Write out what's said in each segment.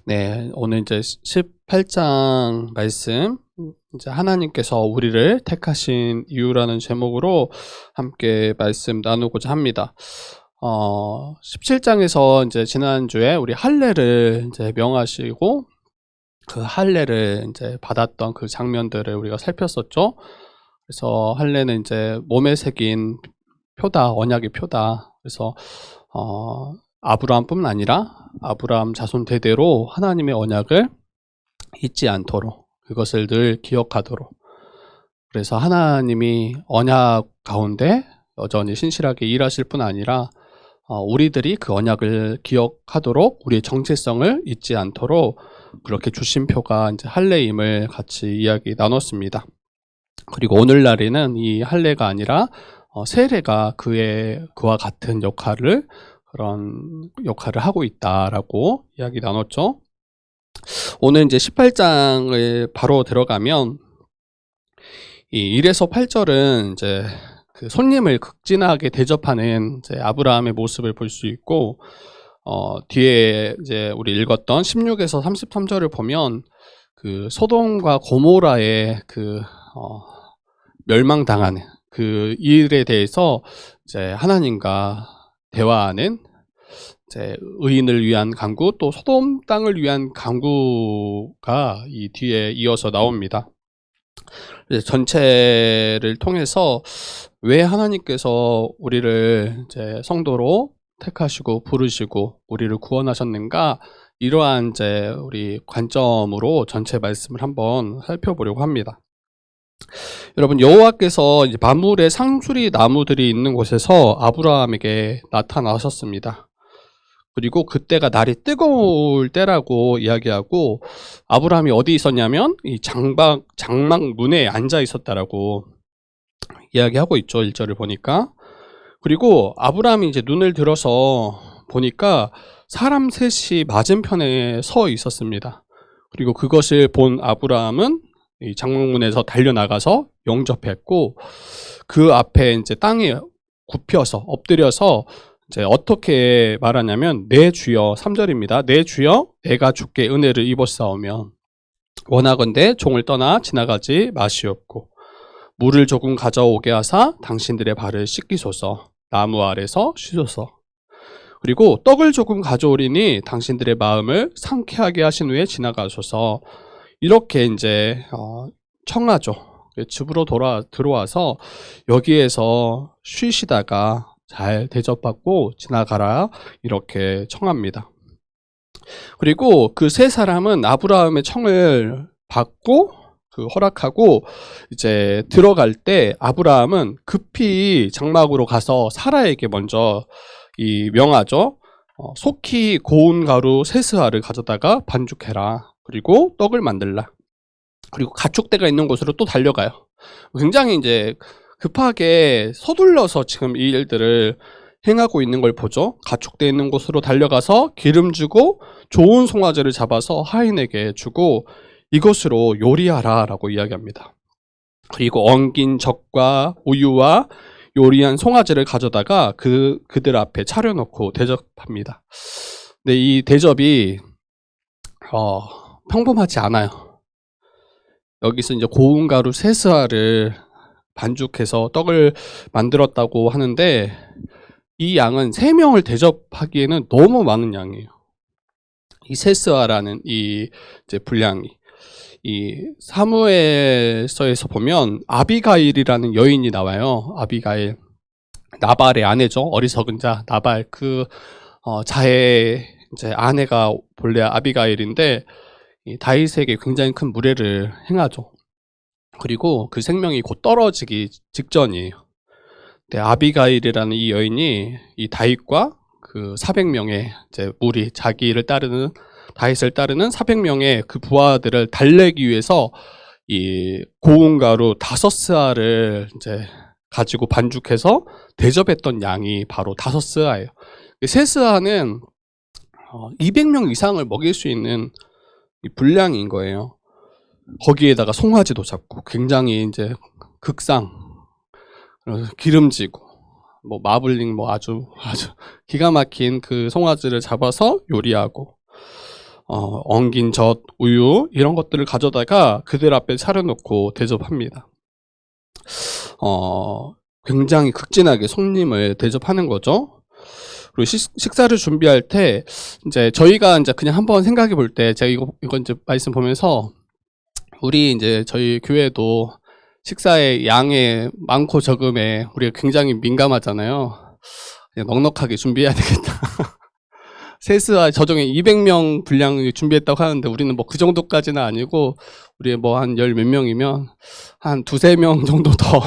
네, 오늘 이제 18장 말씀, 이제 하나님께서 우리를 택하신 이유라는 제목으로 함께 말씀 나누고자 합니다. 17장에서 이제 지난주에 우리 할례를 이제 명하시고 그 할례를 이제 받았던 그 장면들을 우리가 살폈었죠. 그래서 할례는 이제 몸에 새긴 표다, 언약의 표다. 그래서 아브라함뿐만 아니라 아브라함 자손 대대로 하나님의 언약을 잊지 않도록, 그것을 늘 기억하도록. 그래서 하나님이 언약 가운데 여전히 신실하게 일하실 뿐 아니라 우리들이 그 언약을 기억하도록, 우리의 정체성을 잊지 않도록 그렇게 주신 표가 이제 할례임을 같이 이야기 나눴습니다. 그리고 오늘날에는 이 할례가 아니라 세례가 그와 같은 그런 역할을 하고 있다라고 이야기 나눴죠. 오늘 이제 18장을 바로 들어가면 이 1에서 8절은 이제 그 손님을 극진하게 대접하는 이제 아브라함의 모습을 볼 수 있고, 뒤에 이제 우리 읽었던 16에서 33절을 보면 그 소돔과 고모라의 그 멸망당하는 그 일에 대해서 이제 하나님과 대화하는 이제 의인을 위한 간구, 또 소돔 땅을 위한 간구가 이 뒤에 이어서 나옵니다. 전체를 통해서 왜 하나님께서 우리를 이제 성도로 택하시고 부르시고 우리를 구원하셨는가, 이러한 이제 우리 관점으로 전체 말씀을 한번 살펴보려고 합니다. 여러분, 여호와께서 이제 만물의 상수리 나무들이 있는 곳에서 아브라함에게 나타나셨습니다. 그리고 그때가 날이 뜨거울 때라고 이야기하고, 아브라함이 어디 있었냐면 이 장막문에 앉아 있었다라고 이야기하고 있죠. 1절을 보니까. 그리고 아브라함이 이제 눈을 들어서 보니까 사람 셋이 맞은편에 서 있었습니다. 그리고 그것을 본 아브라함은 이 장막문에서 달려나가서 영접했고, 그 앞에 이제 땅에 굽혀서 엎드려서 이제 어떻게 말하냐면, 내 주여, 3절입니다. 내 주여, 내가 주께 은혜를 입었사오면 원하건대 종을 떠나 지나가지 마시옵고, 물을 조금 가져오게 하사 당신들의 발을 씻기소서. 나무 아래서 쉬소서. 그리고 떡을 조금 가져오리니 당신들의 마음을 상쾌하게 하신 후에 지나가소서. 이렇게 이제 청하죠. 집으로 들어와서 여기에서 쉬시다가 잘 대접받고 지나가라, 이렇게 청합니다. 그리고 그 세 사람은 아브라함의 청을 받고 허락하고 이제 들어갈 때 아브라함은 급히 장막으로 가서 사라에게 먼저 명하죠. 속히 고운 가루 세스아를 가져다가 반죽해라. 그리고 떡을 만들라. 그리고 가축대가 있는 곳으로 또 달려가요. 굉장히 이제 급하게 서둘러서 지금 이 일들을 행하고 있는 걸 보죠. 가축대 있는 곳으로 달려가서 기름 주고 좋은 송아지를 잡아서 하인에게 주고 이것으로 요리하라 라고 이야기합니다. 그리고 엉긴 젖과 우유와 요리한 송아지를 가져다가 그들 앞에 차려놓고 대접합니다. 근데 이 대접이 평범하지 않아요. 여기서 이제 고운 가루 세스아를 반죽해서 떡을 만들었다고 하는데, 이 양은 3명을 대접하기에는 너무 많은 양이에요. 이 세스아라는 이 이제 분량이, 이 사무엘서에서 보면 아비가일이라는 여인이 나와요. 아비가일, 나발의 아내죠. 어리석은 자 나발, 자의 이제 아내가 본래 아비가일인데 이 다윗에게 굉장히 큰 무례를 행하죠. 그리고 그 생명이 곧 떨어지기 직전이에요. 근데 아비가일이라는 이 여인이 이 다윗과 그 400명의 이제 무리, 자기를 따르는, 다윗을 따르는 400명의 그 부하들을 달래기 위해서 이 고운 가루 5스아를 이제 가지고 반죽해서 대접했던 양이 바로 5스아예요. 3스아는 200명 이상을 먹일 수 있는 이 분량인 거예요. 거기에다가 송아지도 잡고 굉장히 이제 극상, 기름지고 뭐 마블링, 뭐 아주 기가 막힌 그 송아지를 잡아서 요리하고, 엉긴 젖, 우유 이런 것들을 가져다가 그들 앞에 차려놓고 대접합니다. 굉장히 극진하게 손님을 대접하는 거죠. 그리고 식사를 준비할 때 이제 저희가 이제 그냥 한번 생각해 볼 때 제가 이거 이제 말씀 보면서 우리 이제 저희 교회도 식사의 양의 많고 적음에 우리가 굉장히 민감하잖아요. 그냥 넉넉하게 준비해야 되겠다. 세스와 저종에 200명 분량 준비했다고 하는데 우리는 뭐 그 정도까지는 아니고 우리 뭐 한 열 몇 명이면 한 두세 명 정도 더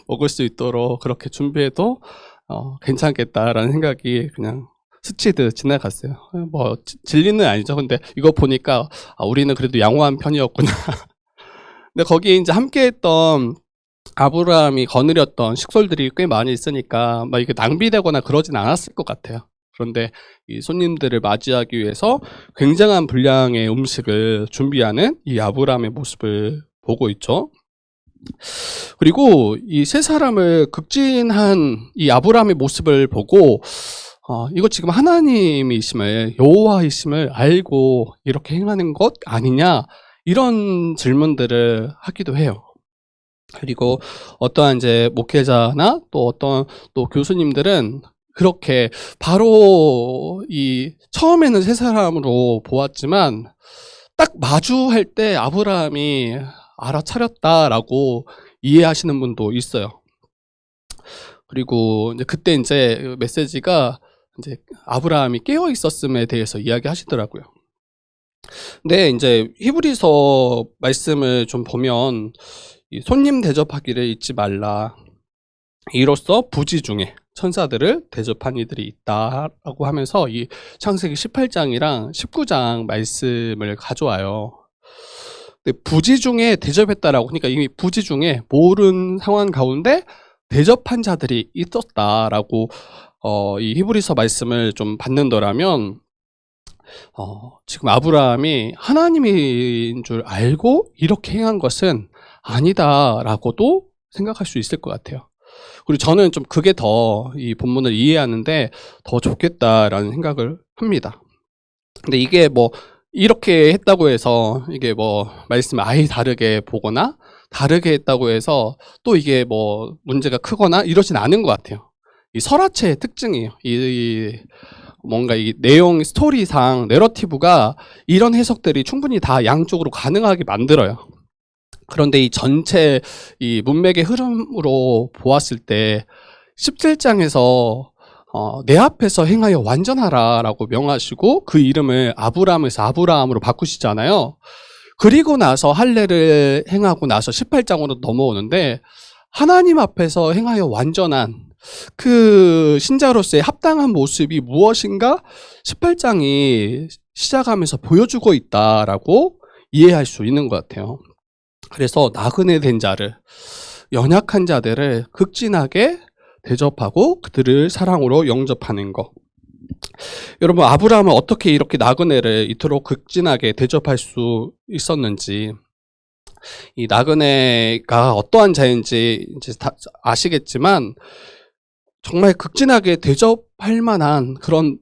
먹을 수 있도록 그렇게 준비해도 괜찮겠다라는 생각이 그냥 스치듯 지나갔어요. 뭐 진리는 아니죠. 근데 이거 보니까 우리는 그래도 양호한 편이었구나. 근데 거기에 이제 함께했던 아브라함이 거느렸던 식솔들이 꽤 많이 있으니까 막 이게 낭비되거나 그러진 않았을 것 같아요. 그런데 이 손님들을 맞이하기 위해서 굉장한 분량의 음식을 준비하는 이 아브라함의 모습을 보고 있죠. 그리고 이 세 사람을 극진한 이 아브라함의 모습을 보고 이거 지금 하나님이심을, 여호와이심을 알고 이렇게 행하는 것 아니냐, 이런 질문들을 하기도 해요. 그리고 어떠한 이제 목회자나 또 어떤 또 교수님들은 그렇게 바로 이 처음에는 세 사람으로 보았지만 딱 마주할 때 아브라함이 알아차렸다라고 이해하시는 분도 있어요. 그리고 이제 그때 이제 메시지가 이제 아브라함이 깨어 있었음에 대해서 이야기하시더라고요. 근데 이제 히브리서 말씀을 좀 보면 손님 대접하기를 잊지 말라. 이로써 부지 중에 천사들을 대접한 이들이 있다라고 하면서 이 창세기 18장이랑 19장 말씀을 가져와요. 근데 부지 중에 대접했다라고 하니까 이미 부지 중에 모른 상황 가운데 대접한 자들이 있었다라고 이 히브리서 말씀을 좀 받는더라면 지금 아브라함이 하나님인 줄 알고 이렇게 행한 것은 아니다라고도 생각할 수 있을 것 같아요. 그리고 저는 좀 그게 더 이 본문을 이해하는데 더 좋겠다라는 생각을 합니다. 근데 이게 뭐 이렇게 했다고 해서 이게 뭐 말씀을 아예 다르게 보거나 다르게 했다고 해서 또 이게 뭐 문제가 크거나 이러진 않은 것 같아요. 이 설화체의 특징이에요. 이 뭔가 이 내용 스토리상 내러티브가 이런 해석들이 충분히 다 양쪽으로 가능하게 만들어요. 그런데 이 전체 이 문맥의 흐름으로 보았을 때 17장에서 내 앞에서 행하여 완전하라라고 명하시고 그 이름을 아브람에서 아브라함으로 바꾸시잖아요. 그리고 나서 할례를 행하고 나서 18장으로 넘어오는데 하나님 앞에서 행하여 완전한 그 신자로서의 합당한 모습이 무엇인가 18장이 시작하면서 보여주고 있다라고 이해할 수 있는 것 같아요. 그래서 나그네 된 자를, 연약한 자들을 극진하게 대접하고 그들을 사랑으로 영접하는 것. 여러분, 아브라함은 어떻게 이렇게 나그네를 이토록 극진하게 대접할 수 있었는지, 이 나그네가 어떠한 자인지 이제 다 아시겠지만 정말 극진하게 대접할 만한 그런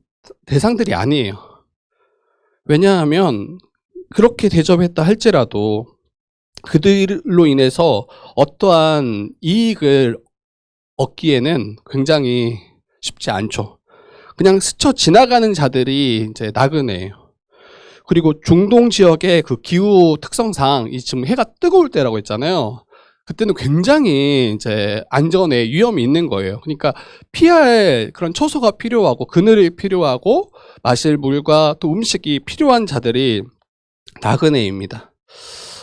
대상들이 아니에요. 왜냐하면 그렇게 대접했다 할지라도 그들로 인해서 어떠한 이익을 얻기에는 굉장히 쉽지 않죠. 그냥 스쳐 지나가는 자들이 이제 나그네예요. 그리고 중동 지역의 그 기후 특성상 이 지금 해가 뜨거울 때라고 했잖아요. 그때는 굉장히 이제 안전에 위험이 있는 거예요. 그러니까 피할 그런 초소가 필요하고 그늘이 필요하고 마실 물과 또 음식이 필요한 자들이 나그네입니다.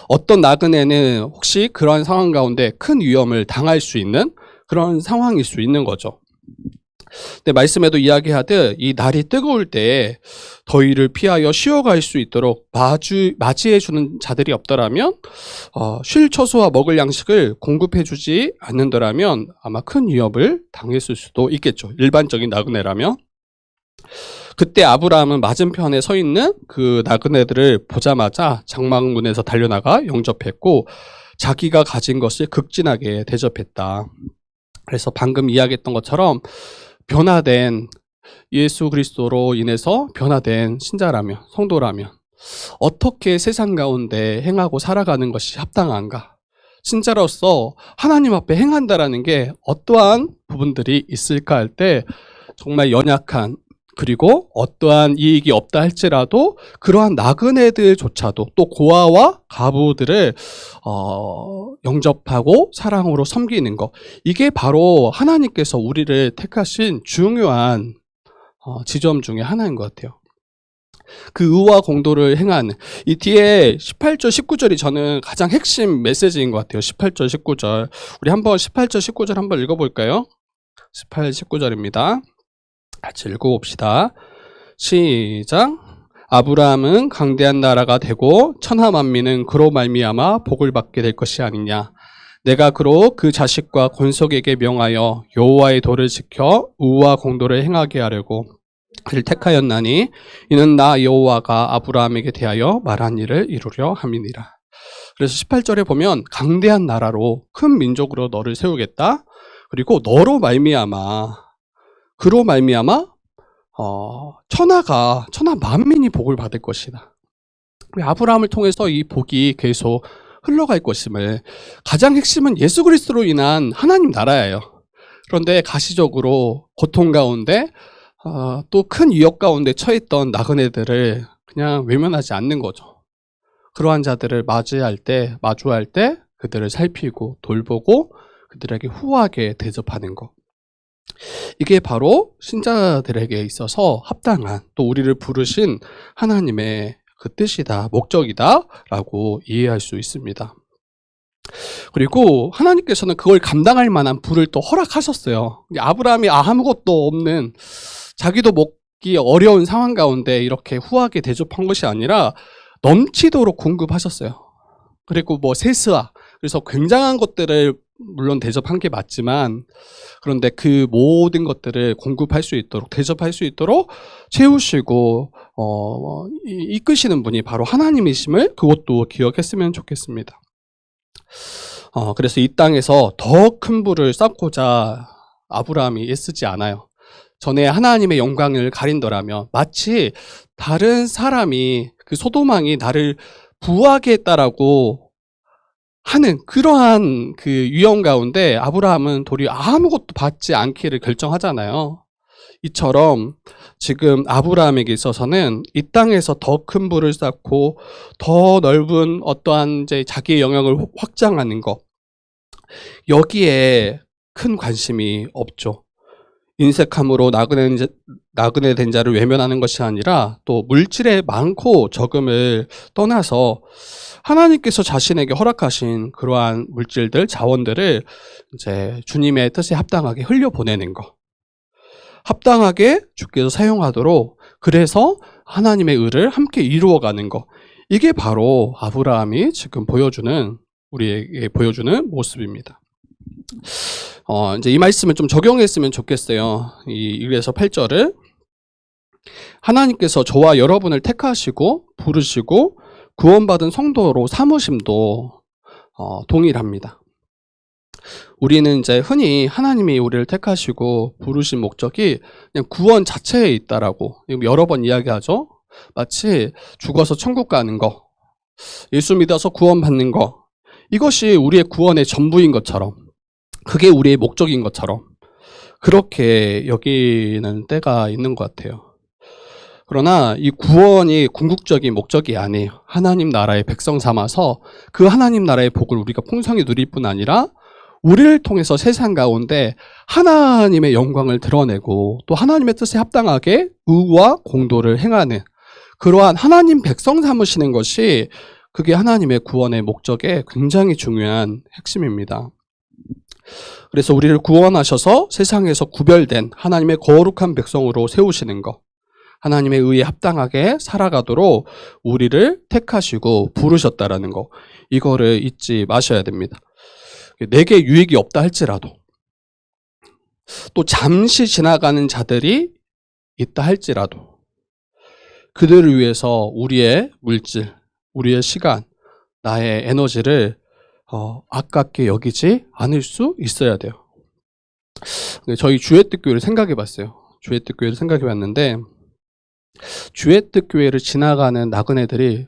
어떤 나그네는 혹시 그러한 상황 가운데 큰 위험을 당할 수 있는 그런 상황일 수 있는 거죠. 근데 말씀에도 이야기하듯 이 날이 뜨거울 때 더위를 피하여 쉬어갈 수 있도록 맞이해주는 자들이 없더라면 쉴 처소와 먹을 양식을 공급해주지 않는다면 아마 큰 위협을 당했을 수도 있겠죠. 일반적인 나그네라면. 그때 아브라함은 맞은편에 서 있는 그 나그네들을 보자마자 장막문에서 달려나가 영접했고 자기가 가진 것을 극진하게 대접했다. 그래서 방금 이야기했던 것처럼 변화된 예수 그리스도로 인해서 변화된 신자라면, 성도라면 어떻게 세상 가운데 행하고 살아가는 것이 합당한가? 신자로서 하나님 앞에 행한다라는 게 어떠한 부분들이 있을까 할 때 정말 연약한, 그리고 어떠한 이익이 없다 할지라도 그러한 나그네들조차도 또 고아와 과부들을 영접하고 사랑으로 섬기는 것, 이게 바로 하나님께서 우리를 택하신 중요한 지점 중에 하나인 것 같아요. 그 의와 공도를 행하는, 이 뒤에 18절 19절이 저는 가장 핵심 메시지인 것 같아요. 18절 19절 우리 한번 18절 19절 한번 읽어볼까요? 18, 19절입니다. 같이 읽어봅시다. 시작. 아브라함은 강대한 나라가 되고 천하 만민은 그로 말미암아 복을 받게 될 것이 아니냐. 내가 그로 그 자식과 권속에게 명하여 여호와의 도를 지켜 의와 공도를 행하게 하려고 그를 택하였나니 이는 나 여호와가 아브라함에게 대하여 말한 일을 이루려 함이니라. 그래서 18절에 보면 강대한 나라로 큰 민족으로 너를 세우겠다. 그리고 너로 말미암아, 그로 말미암아 천하 만민이 복을 받을 것이다. 아브라함을 통해서 이 복이 계속 흘러갈 것임을, 가장 핵심은 예수 그리스도로 인한 하나님 나라예요. 그런데 가시적으로 고통 가운데 또 큰 위협 가운데 처했던 나그네들을 그냥 외면하지 않는 거죠. 그러한 자들을 마주할 때 그들을 살피고 돌보고 그들에게 후하게 대접하는 것, 이게 바로 신자들에게 있어서 합당한, 또 우리를 부르신 하나님의 그 뜻이다, 목적이다 라고 이해할 수 있습니다. 그리고 하나님께서는 그걸 감당할 만한 부를 또 허락하셨어요. 아브라함이 아무것도 없는, 자기도 먹기 어려운 상황 가운데 이렇게 후하게 대접한 것이 아니라 넘치도록 공급하셨어요. 그리고 세스와, 그래서 굉장한 것들을 물론 대접한 게 맞지만, 그런데 그 모든 것들을 공급할 수 있도록, 대접할 수 있도록 채우시고 이끄시는 분이 바로 하나님이심을, 그것도 기억했으면 좋겠습니다. 그래서 이 땅에서 더 큰 부를 쌓고자 아브라함이 애쓰지 않아요. 전에 하나님의 영광을 가린더라면 마치 다른 사람이, 그 소돔왕이 나를 부하게 했다라고 하는 그러한 그 위험 가운데 아브라함은 도리어 아무것도 받지 않기를 결정하잖아요. 이처럼 지금 아브라함에게 있어서는 이 땅에서 더 큰 부를 쌓고 더 넓은 어떠한 이제 자기의 영역을 확장하는 것, 여기에 큰 관심이 없죠. 인색함으로 나그네 된 자를 외면하는 것이 아니라 또 물질의 많고 적음을 떠나서 하나님께서 자신에게 허락하신 그러한 물질들, 자원들을 이제 주님의 뜻에 합당하게 흘려보내는 것, 합당하게 주께서 사용하도록, 그래서 하나님의 의를 함께 이루어가는 것, 이게 바로 아브라함이 지금 우리에게 보여주는 모습입니다. 이제 이 말씀을 좀 적용했으면 좋겠어요. 그래서 8절을 하나님께서 저와 여러분을 택하시고 부르시고 구원받은 성도로 삼으심도 동일합니다. 우리는 이제 흔히 하나님이 우리를 택하시고 부르신 목적이 그냥 구원 자체에 있다라고 여러 번 이야기하죠. 마치 죽어서 천국 가는 거, 예수 믿어서 구원받는 거, 이것이 우리의 구원의 전부인 것처럼, 그게 우리의 목적인 것처럼 그렇게 여기는 때가 있는 것 같아요. 그러나 이 구원이 궁극적인 목적이 아니에요. 하나님 나라의 백성 삼아서 그 하나님 나라의 복을 우리가 풍성히 누릴 뿐 아니라 우리를 통해서 세상 가운데 하나님의 영광을 드러내고 또 하나님의 뜻에 합당하게 의와 공도를 행하는 그러한 하나님 백성 삼으시는 것이, 그게 하나님의 구원의 목적의 굉장히 중요한 핵심입니다. 그래서 우리를 구원하셔서 세상에서 구별된 하나님의 거룩한 백성으로 세우시는 것, 하나님의 의에 합당하게 살아가도록 우리를 택하시고 부르셨다라는 거, 이거를 잊지 마셔야 됩니다. 내게 유익이 없다 할지라도, 또 잠시 지나가는 자들이 있다 할지라도 그들을 위해서 우리의 물질, 우리의 시간, 나의 에너지를 아깝게 여기지 않을 수 있어야 돼요. 저희 주의 뜻교회를 생각해 봤어요. 주의 뜻교회를 생각해 봤는데 주의 뜻 교회를 지나가는 나그네들이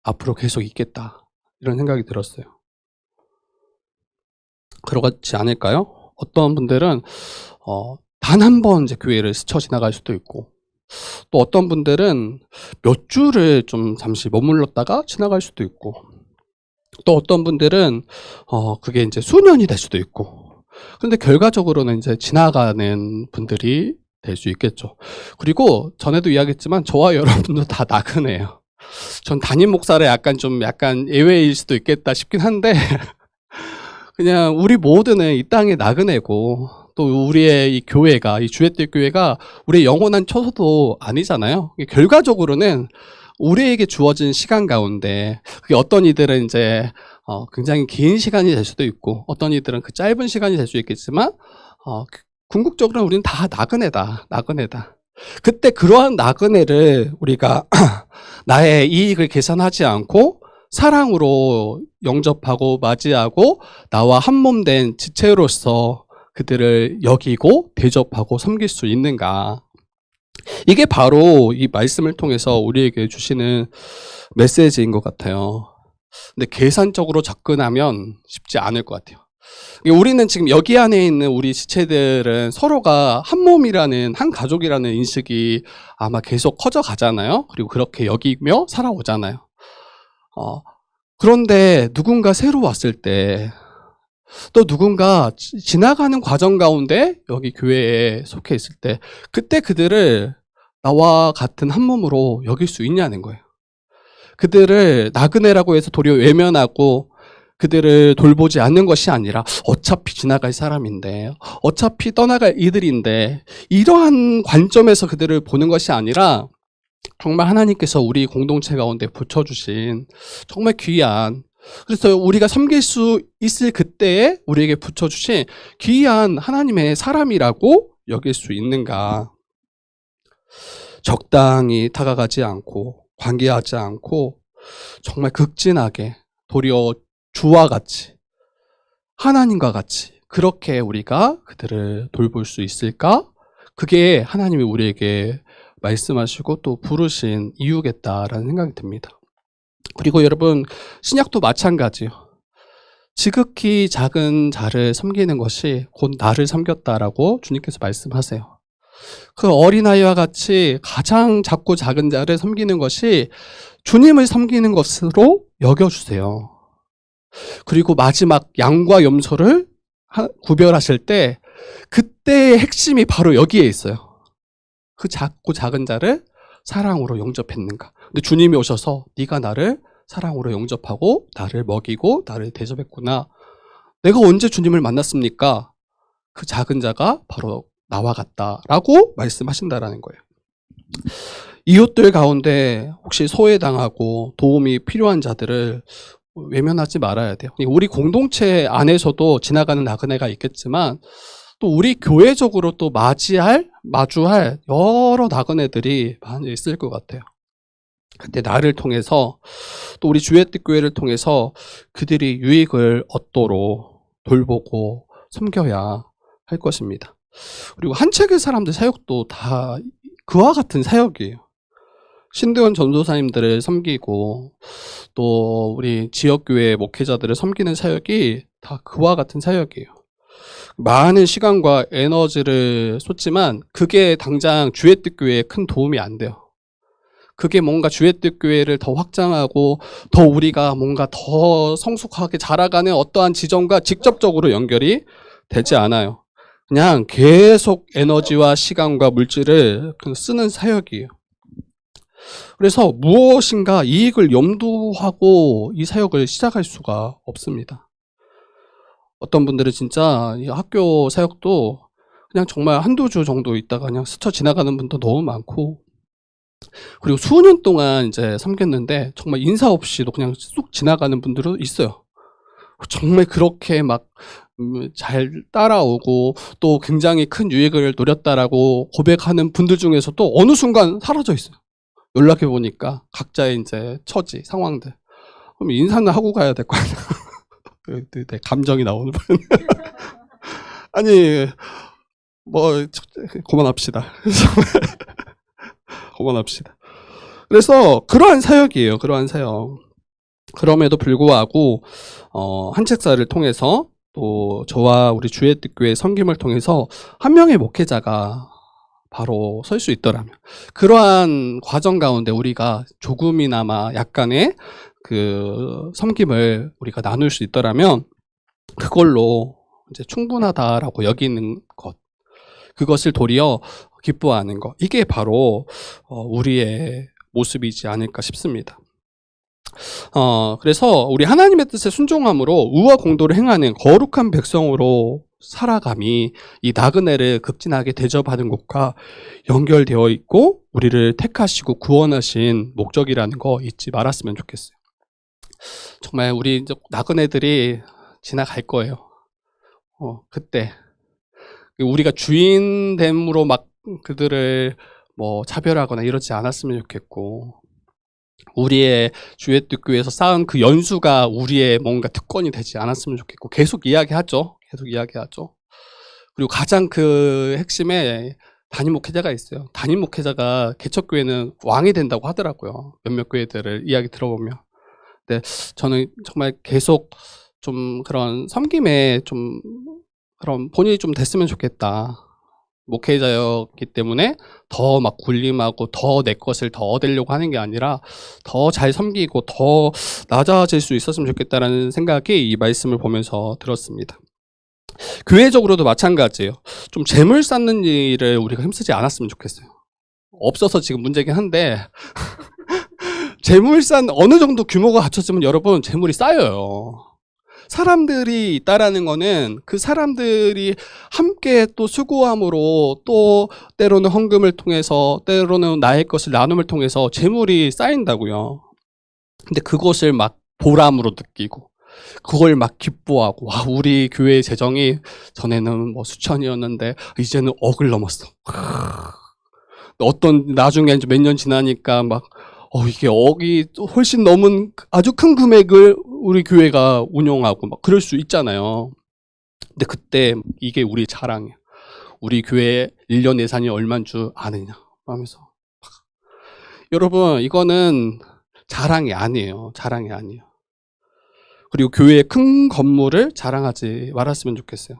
앞으로 계속 있겠다. 이런 생각이 들었어요. 그렇지 않을까요? 어떤 분들은 단 한 번 이제 교회를 스쳐 지나갈 수도 있고, 또 어떤 분들은 몇 주를 좀 잠시 머물렀다가 지나갈 수도 있고, 또 어떤 분들은 그게 이제 수년이 될 수도 있고, 근데 결과적으로는 이제 지나가는 분들이 될 수 있겠죠. 그리고 전에도 이야기했지만 저와 여러분도 다 나그네예요. 전 담임 목사를 약간 예외일 수도 있겠다 싶긴 한데 그냥 우리 모두는 이 땅의 나그네고, 또 우리의 이 교회가, 이 주의 뜻 교회가 우리의 영원한 처소도 아니잖아요. 결과적으로는 우리에게 주어진 시간 가운데, 그게 어떤 이들은 이제 굉장히 긴 시간이 될 수도 있고, 어떤 이들은 그 짧은 시간이 될 수 있겠지만, 궁극적으로는 우리는 다 나그네다. 그때 그러한 나그네를 우리가 나의 이익을 계산하지 않고 사랑으로 영접하고 맞이하고 나와 한몸된 지체로서 그들을 여기고 대접하고 섬길 수 있는가. 이게 바로 이 말씀을 통해서 우리에게 주시는 메시지인 것 같아요. 근데 계산적으로 접근하면 쉽지 않을 것 같아요. 우리는 지금 여기 안에 있는 우리 지체들은 서로가 한 몸이라는, 한 가족이라는 인식이 아마 계속 커져 가잖아요. 그리고 그렇게 여기며 살아오잖아요. 그런데 누군가 새로 왔을 때, 또 누군가 지나가는 과정 가운데 여기 교회에 속해 있을 때, 그때 그들을 나와 같은 한 몸으로 여길 수 있냐는 거예요. 그들을 나그네라고 해서 도리어 외면하고 그들을 돌보지 않는 것이 아니라 어차피 지나갈 사람인데, 어차피 떠나갈 이들인데, 이러한 관점에서 그들을 보는 것이 아니라 정말 하나님께서 우리 공동체 가운데 붙여주신 정말 귀한, 그래서 우리가 섬길 수 있을 그때에 우리에게 붙여주신 귀한 하나님의 사람이라고 여길 수 있는가. 적당히 다가가지 않고 관계하지 않고 정말 극진하게, 도리어 주와 같이, 하나님과 같이 그렇게 우리가 그들을 돌볼 수 있을까? 그게 하나님이 우리에게 말씀하시고 또 부르신 이유겠다라는 생각이 듭니다. 그리고 여러분, 신약도 마찬가지요. 지극히 작은 자를 섬기는 것이 곧 나를 섬겼다라고 주님께서 말씀하세요. 그 어린아이와 같이 가장 작고 작은 자를 섬기는 것이 주님을 섬기는 것으로 여겨주세요. 그리고 마지막 양과 염소를 구별하실 때 그때의 핵심이 바로 여기에 있어요. 그 작고 작은 자를 사랑으로 영접했는가. 근데 주님이 오셔서 네가 나를 사랑으로 영접하고 나를 먹이고 나를 대접했구나. 내가 언제 주님을 만났습니까? 그 작은 자가 바로 나와 같다라고 말씀하신다라는 거예요. 이웃들 가운데 혹시 소외당하고 도움이 필요한 자들을 외면하지 말아야 돼요. 우리 공동체 안에서도 지나가는 나그네가 있겠지만 또 우리 교회적으로 또 마주할 여러 나그네들이 많이 있을 것 같아요. 그때 나를 통해서, 또 우리 주의 뜻 교회를 통해서 그들이 유익을 얻도록 돌보고 섬겨야 할 것입니다. 그리고 한 책의 사람들 사역도 다 그와 같은 사역이에요. 신대원 전도사님들을 섬기고 또 우리 지역교회 목회자들을 섬기는 사역이 다 그와 같은 사역이에요. 많은 시간과 에너지를 쏟지만 그게 당장 주의 뜻 교회에 큰 도움이 안 돼요. 그게 뭔가 주의 뜻 교회를 더 확장하고 더 우리가 뭔가 더 성숙하게 자라가는 어떠한 지점과 직접적으로 연결이 되지 않아요. 그냥 계속 에너지와 시간과 물질을 쓰는 사역이에요. 그래서 무엇인가 이익을 염두하고 이 사역을 시작할 수가 없습니다. 어떤 분들은 진짜 이 학교 사역도 그냥 정말 한두 주 정도 있다가 그냥 스쳐 지나가는 분도 너무 많고, 그리고 수년 동안 이제 섬겼는데 정말 인사 없이도 그냥 쑥 지나가는 분들도 있어요. 정말 그렇게 막 잘 따라오고 또 굉장히 큰 유익을 노렸다라고 고백하는 분들 중에서도 어느 순간 사라져 있어요. 연락해 보니까 각자의 이제 처지, 상황들. 그럼 인사는 하고 가야 될 거 아니야. 내 감정이 나오는 분. 아니, 뭐, 그만합시다. 그만합시다. 그래서 그러한 사역이에요. 그러한 사역. 그럼에도 불구하고 한책사를 통해서 또 저와 우리 주의 뜻교회 섬김을 통해서 한 명의 목회자가 바로 설 수 있더라면, 그러한 과정 가운데 우리가 조금이나마 약간의 그 섬김을 우리가 나눌 수 있더라면 그걸로 이제 충분하다라고 여기는 것, 그것을 도리어 기뻐하는 것, 이게 바로 우리의 모습이지 않을까 싶습니다. 그래서 우리 하나님의 뜻에 순종함으로 의와 공도를 행하는 거룩한 백성으로 살아감이 이 나그네를 극진하게 대접하는 것과 연결되어 있고 우리를 택하시고 구원하신 목적이라는 거 잊지 말았으면 좋겠어요. 정말 우리 이제 나그네들이 지나갈 거예요. 그때 우리가 주인됨으로 막 그들을 뭐 차별하거나 이러지 않았으면 좋겠고, 우리의 주의 뜻교회에서 쌓은 그 연수가 우리의 뭔가 특권이 되지 않았으면 좋겠고, 계속 이야기하죠. 그리고 가장 그 핵심에 담임 목회자가 있어요. 담임 목회자가 개척교회는 왕이 된다고 하더라고요. 몇몇 교회들을 이야기 들어보면. 근데 저는 정말 계속 좀 그런 섬김에 좀 그런 본인이 좀 됐으면 좋겠다. 목회자였기 때문에 더 막 군림하고 더 내 것을 더 얻으려고 하는 게 아니라 더 잘 섬기고 더 낮아질 수 있었으면 좋겠다라는 생각이 이 말씀을 보면서 들었습니다. 교회적으로도 마찬가지예요. 좀 재물 쌓는 일을 우리가 힘쓰지 않았으면 좋겠어요. 없어서 지금 문제긴 한데 재물 쌓는 어느 정도 규모가 갖춰지면 여러분 재물이 쌓여요. 사람들이 있다라는 거는 그 사람들이 함께 또 수고함으로 또 때로는 헌금을 통해서 때로는 나의 것을 나눔을 통해서 재물이 쌓인다고요. 근데 그것을 막 보람으로 느끼고 그걸 막 기뻐하고, 와, 우리 교회의 재정이 전에는 뭐 수천이었는데 이제는 억을 넘었어. 어떤 나중에 이제 몇 년 지나니까 막 이게 억이 훨씬 넘은 아주 큰 금액을 우리 교회가 운영하고 막 그럴 수 있잖아요. 근데 그때 이게 우리 자랑이에요. 우리 교회 1년 예산이 얼마인 줄 아느냐 하면서. 여러분, 이거는 자랑이 아니에요. 그리고 교회의 큰 건물을 자랑하지 말았으면 좋겠어요.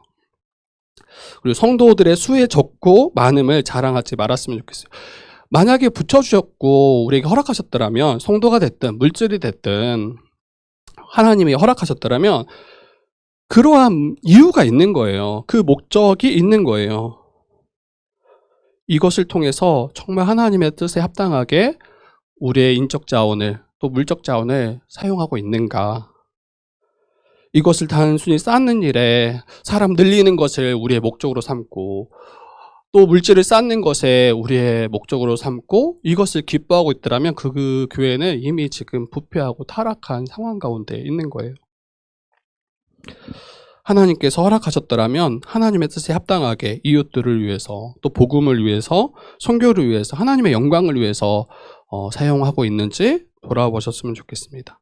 그리고 성도들의 수의 적고 많음을 자랑하지 말았으면 좋겠어요. 만약에 붙여주셨고 우리에게 허락하셨더라면, 성도가 됐든 물질이 됐든 하나님이 허락하셨더라면 그러한 이유가 있는 거예요. 그 목적이 있는 거예요. 이것을 통해서 정말 하나님의 뜻에 합당하게 우리의 인적 자원을 또 물적 자원을 사용하고 있는가, 이것을 단순히 쌓는 일에 사람 늘리는 것을 우리의 목적으로 삼고 또 물질을 쌓는 것에 우리의 목적으로 삼고 이것을 기뻐하고 있더라면 그 교회는 이미 지금 부패하고 타락한 상황 가운데 있는 거예요. 하나님께서 허락하셨더라면 하나님의 뜻에 합당하게 이웃들을 위해서 또 복음을 위해서 선교를 위해서 하나님의 영광을 위해서 사용하고 있는지 돌아보셨으면 좋겠습니다.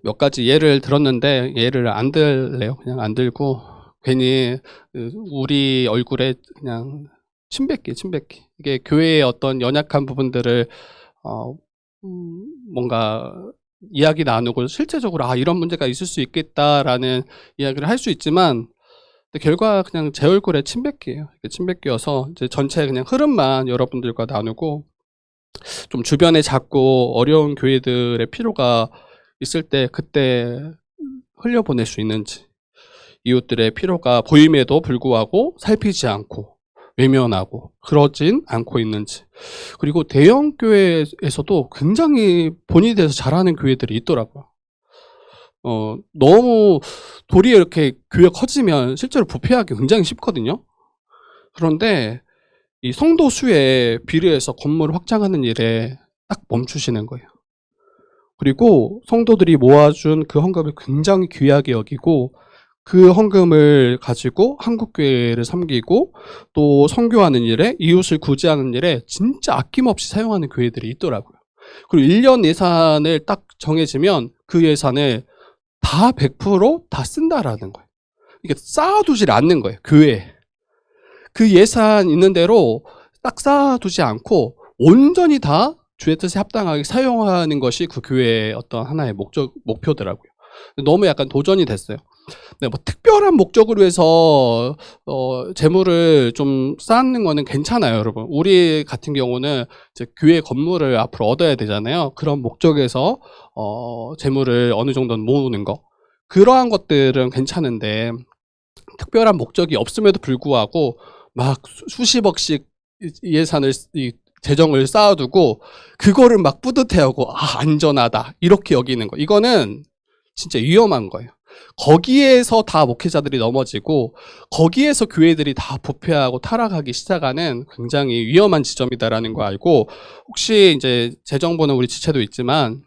몇 가지 예를 들었는데 예를 안 들래요. 그냥 안 들고 괜히 우리 얼굴에 그냥 침뱉기. 이게 교회의 어떤 연약한 부분들을 뭔가 이야기 나누고 실제적으로 이런 문제가 있을 수 있겠다라는 이야기를 할 수 있지만 근데 결과 그냥 제 얼굴에 침뱉기예요. 침뱉기여서 이제 전체 그냥 흐름만 여러분들과 나누고 좀 주변에 작고 어려운 교회들의 필요가 있을 때 그때 흘려보낼 수 있는지, 이웃들의 필요가 보임에도 불구하고 살피지 않고 외면하고 그러진 않고 있는지, 그리고 대형 교회에서도 굉장히 본인에 대해서 잘하는 교회들이 있더라고요. 너무 도리어 이렇게 교회가 커지면 실제로 부패하기 굉장히 쉽거든요. 그런데 이 성도 수에 비례해서 건물을 확장하는 일에 딱 멈추시는 거예요. 그리고 성도들이 모아준 그 헌금을 굉장히 귀하게 여기고 그 헌금을 가지고 한국교회를 섬기고 또 선교하는 일에, 이웃을 구제하는 일에 진짜 아낌없이 사용하는 교회들이 있더라고요. 그리고 1년 예산을 딱 정해지면 그 예산을 다 100% 다 쓴다라는 거예요. 이게 쌓아두질 않는 거예요, 교회에. 그 예산 있는 대로 딱 쌓아두지 않고 온전히 다 주의 뜻에 합당하게 사용하는 것이 그 교회의 어떤 하나의 목표더라고요. 너무 약간 도전이 됐어요. 네, 뭐 특별한 목적으로 해서 재물을 좀 쌓는 거는 괜찮아요, 여러분. 우리 같은 경우는 이제 교회 건물을 앞으로 얻어야 되잖아요. 그런 목적에서 재물을 어느 정도는 모으는 거, 그러한 것들은 괜찮은데 특별한 목적이 없음에도 불구하고 막 수십억씩 예산을 재정을 쌓아두고 그거를 막 뿌듯해하고 안전하다 이렇게 여기는 거, 이거는 진짜 위험한 거예요. 거기에서 다 목회자들이 넘어지고 거기에서 교회들이 다 부패하고 타락하기 시작하는 굉장히 위험한 지점이다라는 거 알고, 혹시 이제 재정부는 우리 지체도 있지만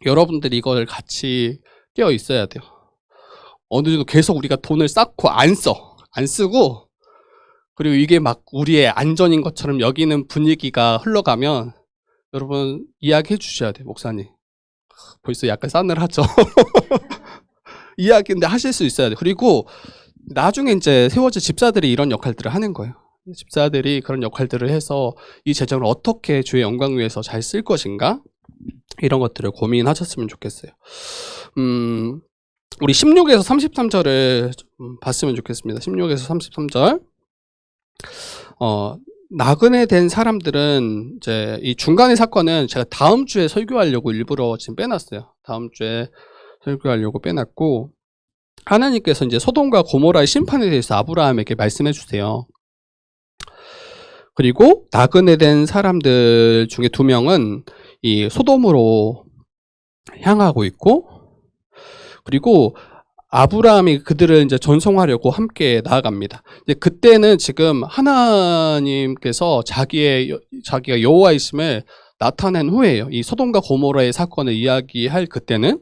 여러분들이 이걸 같이 깨어 있어야 돼요. 어느 정도 계속 우리가 돈을 쌓고 안 쓰고, 그리고 이게 막 우리의 안전인 것처럼 여기는 분위기가 흘러가면 여러분 이야기해 주셔야 돼요. 목사님 벌써 약간 싸늘하죠. 이야기인데 하실 수 있어야 돼요. 그리고 나중에 이제 세워질 집사들이 이런 역할들을 하는 거예요. 집사들이 그런 역할들을 해서 이 재정을 어떻게 주의 영광 위해서 잘 쓸 것인가, 이런 것들을 고민하셨으면 좋겠어요. 우리 16에서 33절을 좀 봤으면 좋겠습니다. 16에서 33절. 나그네 된 사람들은 이제 이 중간의 사건은 제가 다음 주에 설교하려고 일부러 지금 빼놨어요. 다음 주에 설교하려고 빼놨고, 하나님께서 이제 소돔과 고모라의 심판에 대해서 아브라함에게 말씀해 주세요. 그리고 나그네 된 사람들 중에 2명은 이 소돔으로 향하고 있고, 그리고 아브라함이 그들을 이제 전송하려고 함께 나아갑니다. 이제 그때는 지금 하나님께서 자기가 여호와이심을 나타낸 후에요. 이 소돔과 고모라의 사건을 이야기할 그때는.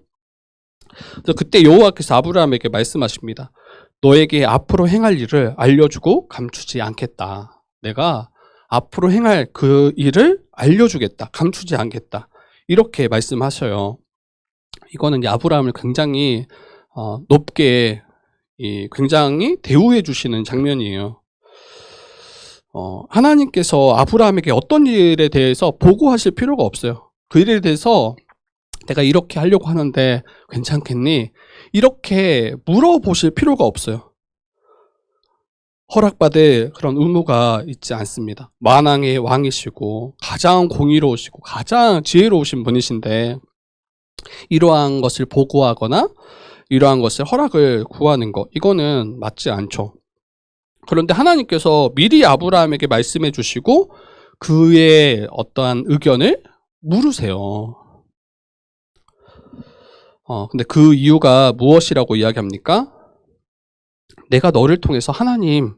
그래서 그때 여호와께서 아브라함에게 말씀하십니다. 너에게 앞으로 행할 일을 알려주고 감추지 않겠다. 내가 앞으로 행할 그 일을 알려주겠다. 감추지 않겠다. 이렇게 말씀하셔요. 이거는 이제 아브라함을 굉장히 높게 굉장히 대우해 주시는 장면이에요. 하나님께서 아브라함에게 어떤 일에 대해서 보고하실 필요가 없어요. 그 일에 대해서 내가 이렇게 하려고 하는데 괜찮겠니? 이렇게 물어보실 필요가 없어요. 허락받을 그런 의무가 있지 않습니다. 만왕의 왕이시고 가장 공의로우시고 가장 지혜로우신 분이신데 이러한 것을 보고하거나 이러한 것을 허락을 구하는 것, 이거는 맞지 않죠. 그런데 하나님께서 미리 아브라함에게 말씀해 주시고 그의 어떠한 의견을 물으세요. 근데 그 이유가 무엇이라고 이야기합니까? 내가 너를 통해서 하나님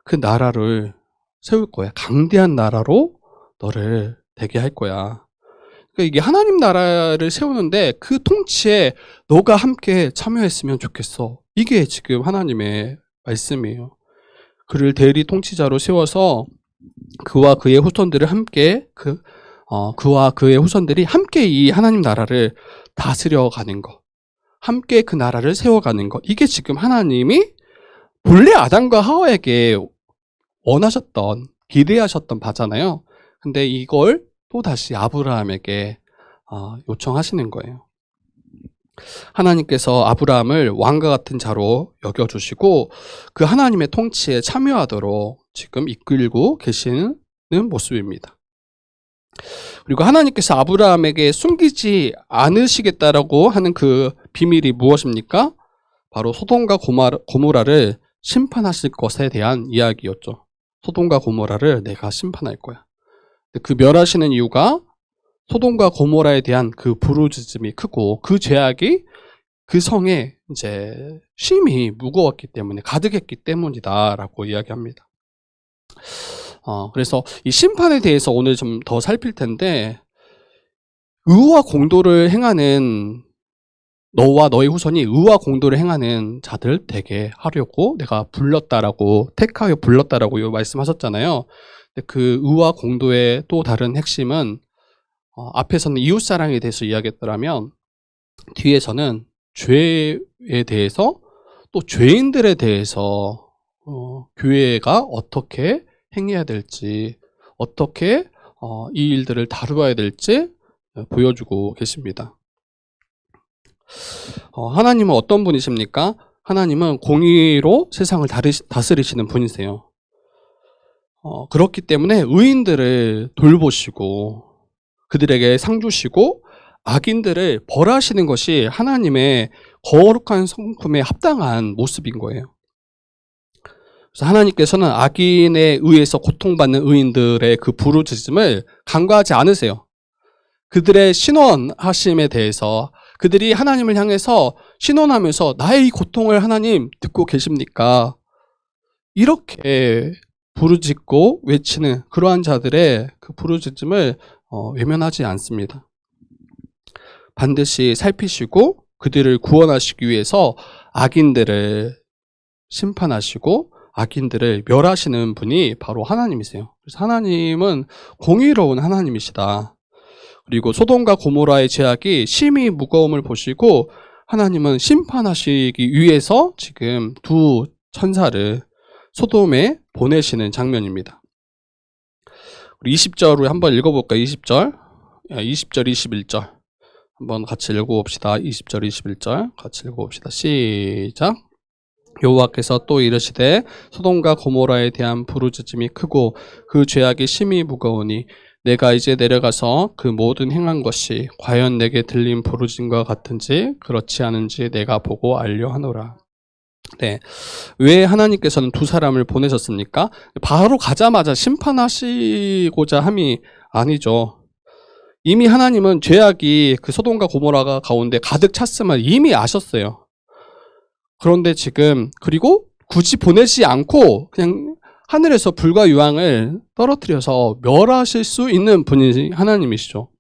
그 나라를 세울 거야. 강대한 나라로 너를 되게 할 거야. 그러니까 이게 하나님 나라를 세우는데 그 통치에 너가 함께 참여했으면 좋겠어. 이게 지금 하나님의 말씀이에요. 그를 대리 통치자로 세워서 그와 그의 후손들을 함께 그와 그의 후손들이 함께 이 하나님 나라를 다스려가는 것, 함께 그 나라를 세워가는 것, 이게 지금 하나님이 본래 아담과 하와에게 원하셨던, 기대하셨던 바잖아요. 근데 이걸 또 다시 아브라함에게 요청하시는 거예요. 하나님께서 아브라함을 왕과 같은 자로 여겨주시고 그 하나님의 통치에 참여하도록 지금 이끌고 계시는 모습입니다. 그리고 하나님께서 아브라함에게 숨기지 않으시겠다라고 하는 그 비밀이 무엇입니까? 바로 소돔과 고모라를 심판하실 것에 대한 이야기였죠. 소돔과 고모라를 내가 심판할 거야. 그 멸하시는 이유가 소돔과 고모라에 대한 그 부르짖음이 크고 그 죄악이 그 성에 이제 심히 무거웠기 때문에, 가득했기 때문이다라고 이야기합니다. 그래서 이 심판에 대해서 오늘 좀 더 살필 텐데, 의와 공도를 행하는 너와 너의 후손이 의와 공도를 행하는 자들 되게 하려고 내가 불렀다라고, 택하여 불렀다라고 말씀하셨잖아요. 그 의와 공도의 또 다른 핵심은 앞에서는 이웃사랑에 대해서 이야기했더라면 뒤에서는 죄에 대해서 또 죄인들에 대해서 교회가 어떻게 행해야 될지, 어떻게 이 일들을 다루어야 될지 보여주고 계십니다. 하나님은 어떤 분이십니까? 하나님은 공의로 세상을 다스리시는 분이세요. 그렇기 때문에 의인들을 돌보시고 그들에게 상 주시고 악인들을 벌하시는 것이 하나님의 거룩한 성품에 합당한 모습인 거예요. 그래서 하나님께서는 악인에 의해서 고통받는 의인들의 그 부르짖음을 간과하지 않으세요. 그들의 신원하심에 대해서, 그들이 하나님을 향해서 신원하면서 나의 이 고통을 하나님 듣고 계십니까? 이렇게 부르짖고 외치는 그러한 자들의 그 부르짖음을 외면하지 않습니다. 반드시 살피시고 그들을 구원하시기 위해서 악인들을 심판하시고 악인들을 멸하시는 분이 바로 하나님이세요. 그래서 하나님은 공의로운 하나님이시다. 그리고 소돔과 고모라의 죄악이 심히 무거움을 보시고 하나님은 심판하시기 위해서 지금 두 천사를 소돔에 보내시는 장면입니다. 우리 20절을 한번 읽어볼까요? 20절, 21절 한번 같이 읽어봅시다. 20절, 21절 같이 읽어봅시다. 시작. 여호와께서 또 이르시되 소돔과 고모라에 대한 부르짖음이 크고 그 죄악이 심히 무거우니 내가 이제 내려가서 그 모든 행한 것이 과연 내게 들린 부르짖음과 같은지 그렇지 않은지 내가 보고 알려하노라. 네, 왜 하나님께서는 두 사람을 보내셨습니까? 바로 가자마자 심판하시고자 함이 아니죠. 이미 하나님은 죄악이 그 소돔과 고모라가 가운데 가득 찼음을 이미 아셨어요. 그런데 지금 그리고 굳이 보내지 않고 그냥 하늘에서 불과 유황을 떨어뜨려서 멸하실 수 있는 분이 하나님이시죠.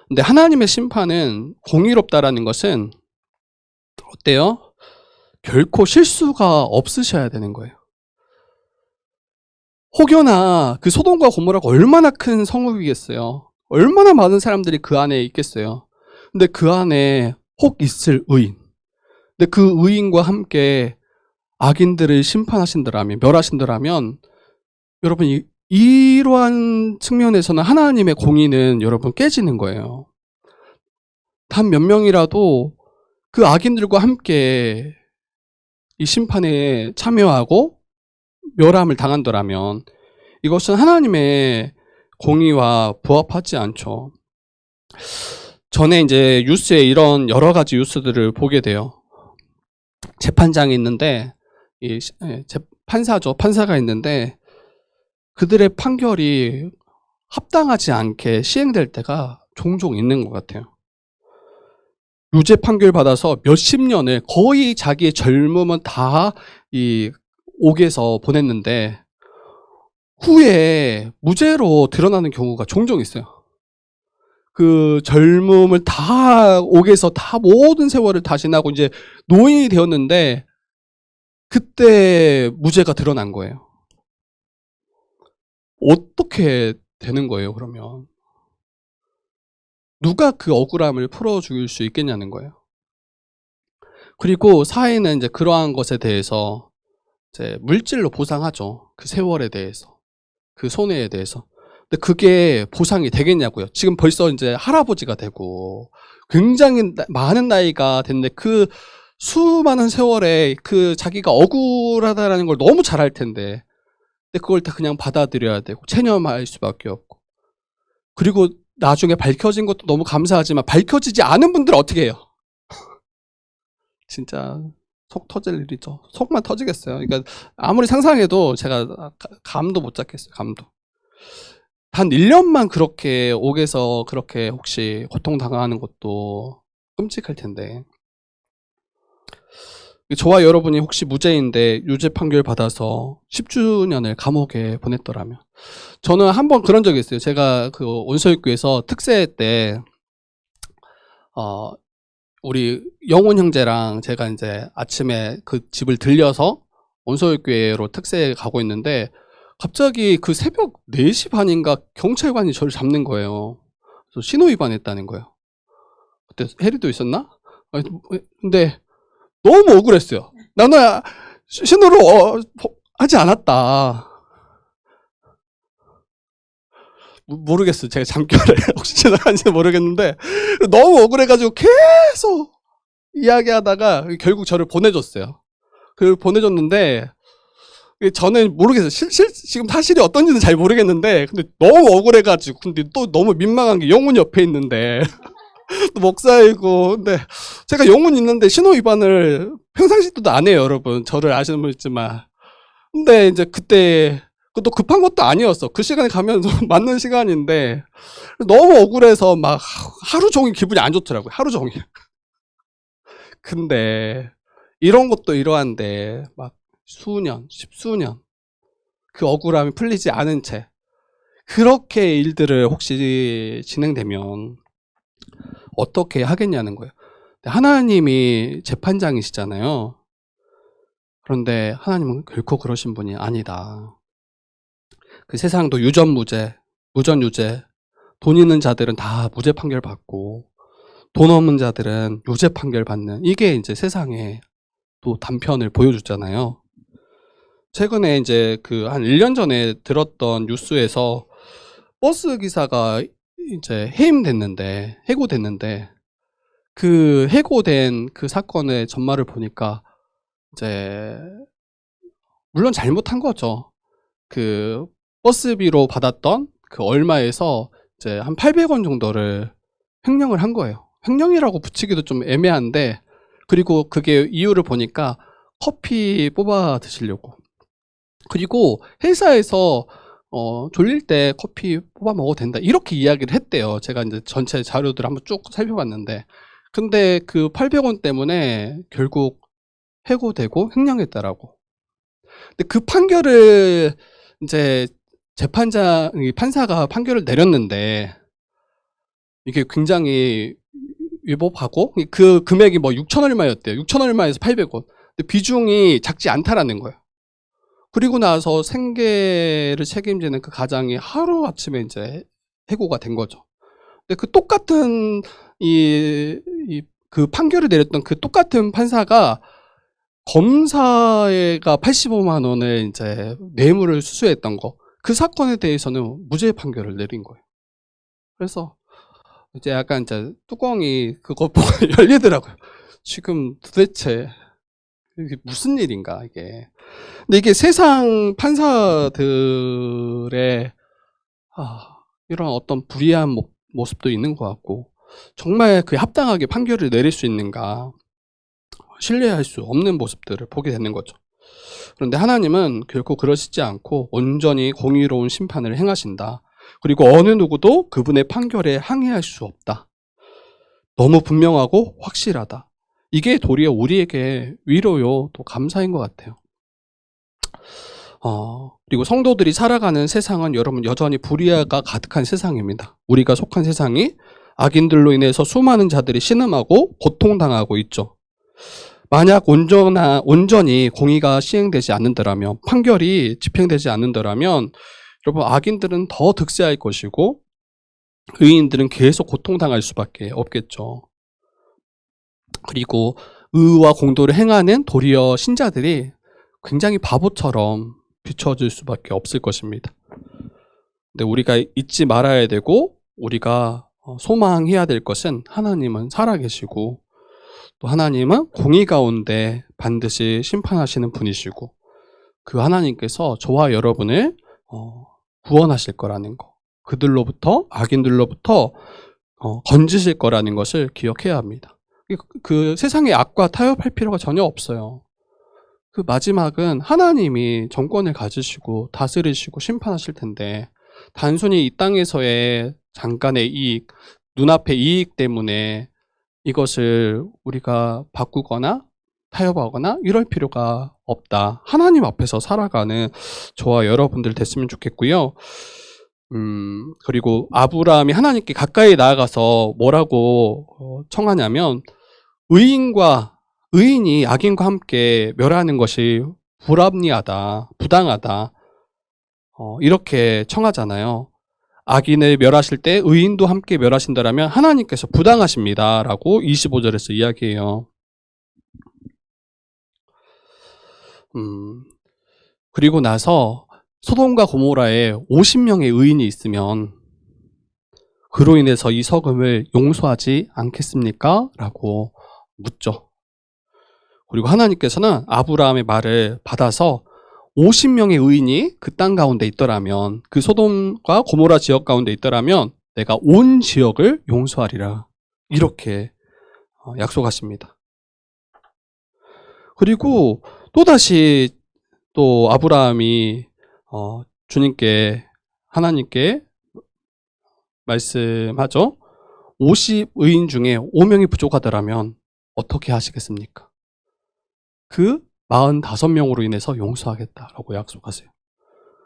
근데 하나님의 심판은 공의롭다라는 것은 어때요? 결코 실수가 없으셔야 되는 거예요. 혹여나 그 소돔과 고모라가 얼마나 큰 성읍이겠어요. 얼마나 많은 사람들이 그 안에 있겠어요. 근데 그 안에 혹 있을 의인, 근데 그 의인과 함께 악인들을 심판하신다라면, 멸하신다라면 여러분 이러한 측면에서는 하나님의 공의는 여러분 깨지는 거예요. 단 몇 명이라도 그 악인들과 함께 이 심판에 참여하고 멸함을 당한다라면 이것은 하나님의 공의와 부합하지 않죠. 전에 이제 뉴스에 이런 여러 가지 뉴스들을 보게 돼요. 재판장이 있는데 판사가 있는데 그들의 판결이 합당하지 않게 시행될 때가 종종 있는 것 같아요. 유죄 판결 받아서 몇십 년을 거의 자기의 젊음은 다 이 옥에서 보냈는데 후에 무죄로 드러나는 경우가 종종 있어요. 그 젊음을 다 옥에서 다 모든 세월을 다 지나고 이제 노인이 되었는데 그때 무죄가 드러난 거예요. 어떻게 되는 거예요, 그러면? 누가 그 억울함을 풀어줄 수 있겠냐는 거예요. 그리고 사회는 이제 그러한 것에 대해서 이제 물질로 보상하죠. 그 세월에 대해서, 그 손해에 대해서. 근데 그게 보상이 되겠냐고요. 지금 벌써 이제 할아버지가 되고 굉장히 많은 나이가 됐는데 그 수많은 세월에 그 자기가 억울하다라는 걸 너무 잘 알 텐데, 근데 그걸 다 그냥 받아들여야 되고 체념할 수밖에 없고, 그리고 나중에 밝혀진 것도 너무 감사하지만 밝혀지지 않은 분들은 어떻게 해요? 진짜 속 터질 일이죠. 속만 터지겠어요. 그러니까 아무리 상상해도 제가 감도 못 잡겠어요. 감도. 단 1년만 그렇게 옥에서 그렇게 혹시 고통당하는 것도 끔찍할 텐데, 저와 여러분이 혹시 무죄인데 유죄 판결 받아서 10주년을 감옥에 보냈더라면, 저는 한번 그런 적이 있어요. 제가 그 온서육교에서 특세 때 우리 영훈 형제랑 제가 이제 아침에 그 집을 들려서 온서육교회로 특세에 가고 있는데 갑자기 그 새벽 4시 반인가 경찰관이 저를 잡는 거예요. 그래서 신호위반했다는 거예요. 그때 해리도 있었나? 근데 너무 억울했어요. 나는 신호를 하지 않았다. 모르겠어요. 제가 잠결에 혹시 지나간지는 모르겠는데 너무 억울해가지고 계속 이야기하다가 결국 저를 보내줬어요. 그 보내줬는데 저는 모르겠어요. 지금 사실이 어떤지는 잘 모르겠는데 근데 너무 억울해가지고 근데 또 너무 민망한 게 영훈이 옆에 있는데 또 목사이고 근데 제가 영훈 있는데 신호 위반을 평상시도 안 해요, 여러분. 저를 아시는 분 있지만 근데 이제 그때 또 급한 것도 아니었어. 그 시간에 가면 맞는 시간인데 너무 억울해서 막 하루 종일 기분이 안 좋더라고요. 하루 종일. 근데 이런 것도 이러한데 막 수년, 십수년 그 억울함이 풀리지 않은 채 그렇게 일들을 혹시 진행되면 어떻게 하겠냐는 거예요. 하나님이 재판장이시잖아요. 그런데 하나님은 결코 그러신 분이 아니다. 그 세상도 유전무죄, 무전유죄, 돈 있는 자들은 다 무죄 판결 받고 돈 없는 자들은 유죄 판결 받는 이게 이제 세상의 또 단편을 보여줬잖아요. 최근에 이제 그 한 1년 전에 들었던 뉴스에서 버스 기사가 이제 해고됐는데 그 해고된 그 사건의 전말을 보니까 이제 물론 잘못한 거죠. 그 버스비로 받았던 그 얼마에서 이제 한 800원 정도를 횡령을 한 거예요. 횡령이라고 붙이기도 좀 애매한데 그리고 그게 이유를 보니까 커피 뽑아 드시려고. 그리고 회사에서 졸릴 때 커피 뽑아 먹어도 된다 이렇게 이야기를 했대요. 제가 이제 전체 자료들을 한번 쭉 살펴봤는데 근데 그 800원 때문에 결국 해고되고 횡령했다라고. 근데 그 판결을 이제 판사가 판결을 내렸는데 이게 굉장히 위법하고 그 금액이 뭐 6천 얼마였대요. 6천 얼마에서 800원. 근데 비중이 작지 않다라는 거예요. 그리고 나서 생계를 책임지는 그 가장이 하루아침에 이제 해고가 된 거죠. 근데 그 똑같은 그 판결을 내렸던 그 똑같은 판사가 검사가 85만 원을 이제 뇌물을 수수했던 거, 그 사건에 대해서는 무죄 판결을 내린 거예요. 그래서 이제 약간 이제 뚜껑이 그거 보고 열리더라고요. 지금 도대체 이게 무슨 일인가 이게. 근데 이게 세상 판사들의 이런 어떤 불의한 모습도 있는 것 같고 정말 그에 합당하게 판결을 내릴 수 있는가 신뢰할 수 없는 모습들을 보게 되는 거죠. 그런데 하나님은 결코 그러시지 않고 온전히 공의로운 심판을 행하신다. 그리고 어느 누구도 그분의 판결에 항의할 수 없다. 너무 분명하고 확실하다. 이게 도리어 우리에게 위로요 또 감사인 것 같아요. 그리고 성도들이 살아가는 세상은 여러분 여전히 불의가 가득한 세상입니다. 우리가 속한 세상이 악인들로 인해서 수많은 자들이 신음하고 고통당하고 있죠. 만약 온전히 공의가 시행되지 않는다면, 판결이 집행되지 않는다면 여러분 악인들은 더 득세할 것이고 의인들은 계속 고통당할 수밖에 없겠죠. 그리고 의와 공도를 행하는 도리어 신자들이 굉장히 바보처럼 비춰질 수밖에 없을 것입니다. 근데 우리가 잊지 말아야 되고 우리가 소망해야 될 것은 하나님은 살아계시고 또 하나님은 공의 가운데 반드시 심판하시는 분이시고 그 하나님께서 저와 여러분을 구원하실 거라는 거, 그들로부터 악인들로부터 건지실 거라는 것을 기억해야 합니다. 그 세상의 악과 타협할 필요가 전혀 없어요. 그 마지막은 하나님이 정권을 가지시고 다스리시고 심판하실 텐데 단순히 이 땅에서의 잠깐의 이익, 눈앞의 이익 때문에 이것을 우리가 바꾸거나 타협하거나 이럴 필요가 없다. 하나님 앞에서 살아가는 저와 여러분들 됐으면 좋겠고요. 그리고 아브라함이 하나님께 가까이 나아가서 뭐라고 청하냐면 의인이 악인과 함께 멸하는 것이 불합리하다, 부당하다 이렇게 청하잖아요. 악인을 멸하실 때 의인도 함께 멸하신다라면 하나님께서 부당하십니다 라고 25절에서 이야기해요. 그리고 나서 소돔과 고모라에 50명의 의인이 있으면 그로 인해서 이 서금을 용서하지 않겠습니까? 라고 묻죠. 그리고 하나님께서는 아브라함의 말을 받아서 50명의 의인이 그 땅 가운데 있더라면, 그 소돔과 고모라 지역 가운데 있더라면 내가 온 지역을 용서하리라, 이렇게 약속하십니다. 그리고 또다시 또 아브라함이 주님께, 하나님께 말씀하죠. 50의인 중에 5명이 부족하더라면 어떻게 하시겠습니까? 그 45명으로 인해서 용서하겠다라고 약속하세요.